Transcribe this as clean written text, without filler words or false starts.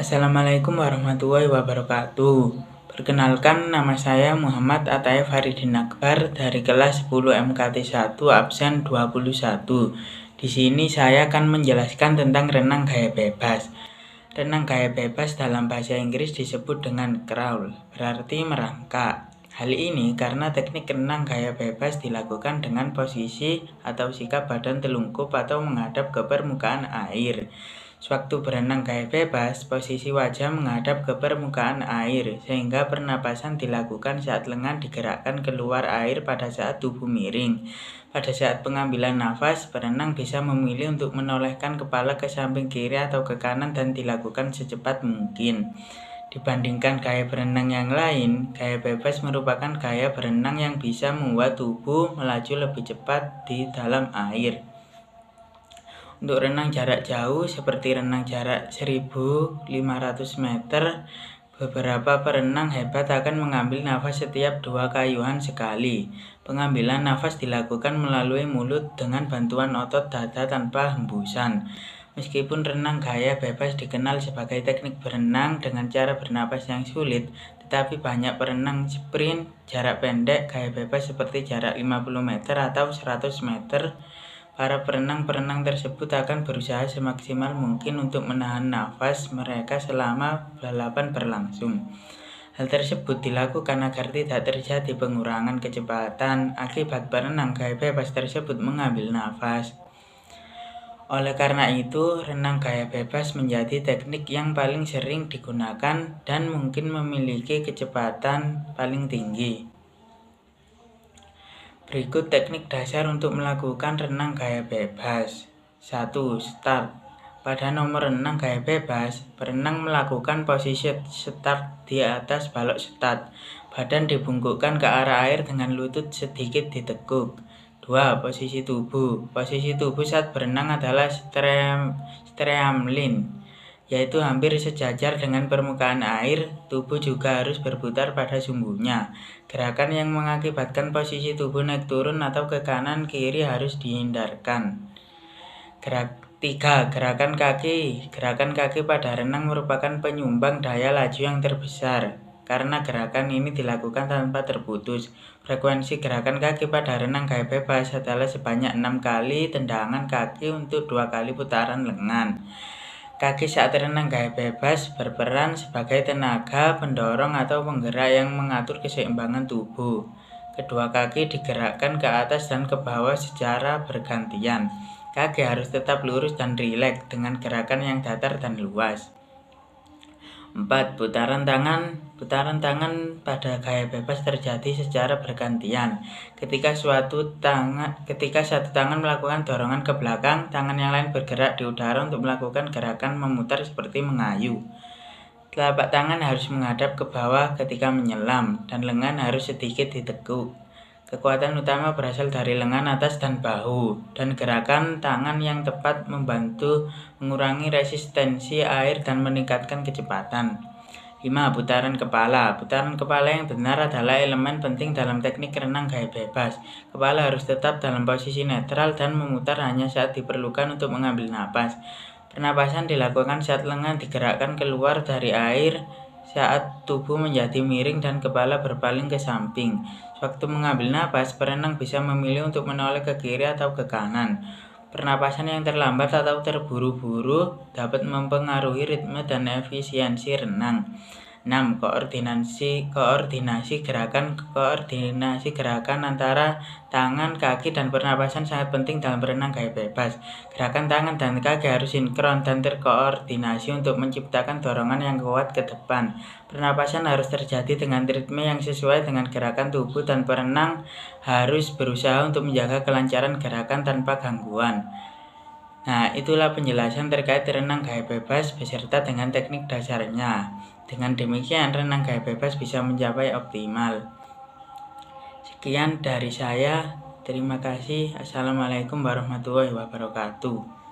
Assalamualaikum warahmatullahi wabarakatuh. Perkenalkan, nama saya Muhammad Atayef Faridin Akbar dari kelas 10 MKT 1 absen 21. Di sini saya akan menjelaskan tentang renang gaya bebas. Renang gaya bebas dalam bahasa Inggris disebut dengan crawl, berarti merangkak. Hal ini karena teknik renang gaya bebas dilakukan dengan posisi atau sikap badan telungkup atau menghadap ke permukaan air. Sewaktu berenang gaya bebas, posisi wajah menghadap ke permukaan air, sehingga pernapasan dilakukan saat lengan digerakkan keluar air pada saat tubuh miring. Pada saat pengambilan nafas, berenang bisa memilih untuk menolehkan kepala ke samping kiri atau ke kanan dan dilakukan secepat mungkin. Dibandingkan gaya berenang yang lain, gaya bebas merupakan gaya berenang yang bisa membuat tubuh melaju lebih cepat di dalam air. Untuk renang jarak jauh seperti renang jarak 1.500 meter, beberapa perenang hebat akan mengambil nafas setiap 2 kayuhan sekali. Pengambilan nafas dilakukan melalui mulut dengan bantuan otot dada tanpa hembusan. Meskipun renang gaya bebas dikenal sebagai teknik berenang dengan cara bernapas yang sulit, tetapi banyak perenang sprint jarak pendek gaya bebas seperti jarak 50 meter atau 100 meter. Para perenang-perenang tersebut akan berusaha semaksimal mungkin untuk menahan nafas mereka selama balapan berlangsung. Hal tersebut dilakukan agar tidak terjadi pengurangan kecepatan akibat perenang gaya bebas tersebut mengambil nafas. Oleh karena itu, renang gaya bebas menjadi teknik yang paling sering digunakan dan mungkin memiliki kecepatan paling tinggi. Berikut teknik dasar untuk melakukan renang gaya bebas. 1. Start. Pada nomor renang gaya bebas, berenang melakukan posisi start di atas balok start. Badan dibungkukkan ke arah air dengan lutut sedikit ditekuk. 2. Posisi tubuh. Posisi tubuh saat berenang adalah streamline, yaitu hampir sejajar dengan permukaan air. Tubuh juga harus berputar pada sumbunya. Gerakan yang mengakibatkan posisi tubuh naik turun atau ke kanan kiri harus dihindarkan. 3. Gerakan kaki. Gerakan kaki pada renang merupakan penyumbang daya laju yang terbesar, karena gerakan ini dilakukan tanpa terputus. Frekuensi gerakan kaki pada renang gaya bebas adalah sebanyak 6 kali tendangan kaki untuk 2 kali putaran lengan. Kaki saat renang gaya bebas berperan sebagai tenaga pendorong atau penggerak yang mengatur keseimbangan tubuh. Kedua kaki digerakkan ke atas dan ke bawah secara bergantian. Kaki harus tetap lurus dan rileks dengan gerakan yang datar dan luas. 4. Putaran tangan. Putaran tangan pada gaya bebas terjadi secara bergantian. Ketika satu tangan melakukan dorongan ke belakang, tangan yang lain bergerak di udara untuk melakukan gerakan memutar seperti mengayu. Telapak tangan harus menghadap ke bawah ketika menyelam, dan lengan harus sedikit ditekuk. Kekuatan utama berasal dari lengan atas dan bahu, dan gerakan tangan yang tepat membantu mengurangi resistensi air dan meningkatkan kecepatan. 5. Putaran kepala. Putaran kepala yang benar adalah elemen penting dalam teknik renang gaya bebas. Kepala harus tetap dalam posisi netral dan memutar hanya saat diperlukan untuk mengambil napas. Pernapasan dilakukan saat lengan digerakkan keluar dari air, saat tubuh menjadi miring dan kepala berpaling ke samping. Sewaktu mengambil napas, perenang bisa memilih untuk menoleh ke kiri atau ke kanan. Pernapasan yang terlambat atau terburu-buru dapat mempengaruhi ritme dan efisiensi renang. 6. Koordinasi gerakan antara tangan, kaki, dan pernapasan sangat penting dalam berenang gaya bebas. Gerakan tangan dan kaki harus sinkron dan terkoordinasi untuk menciptakan dorongan yang kuat ke depan. Pernapasan harus terjadi dengan ritme yang sesuai dengan gerakan tubuh, dan perenang harus berusaha untuk menjaga kelancaran gerakan tanpa gangguan. Nah, itulah penjelasan terkait renang gaya bebas beserta dengan teknik dasarnya. Dengan demikian, renang gaya bebas bisa mencapai optimal. Sekian dari saya. Terima kasih. Assalamualaikum warahmatullahi wabarakatuh.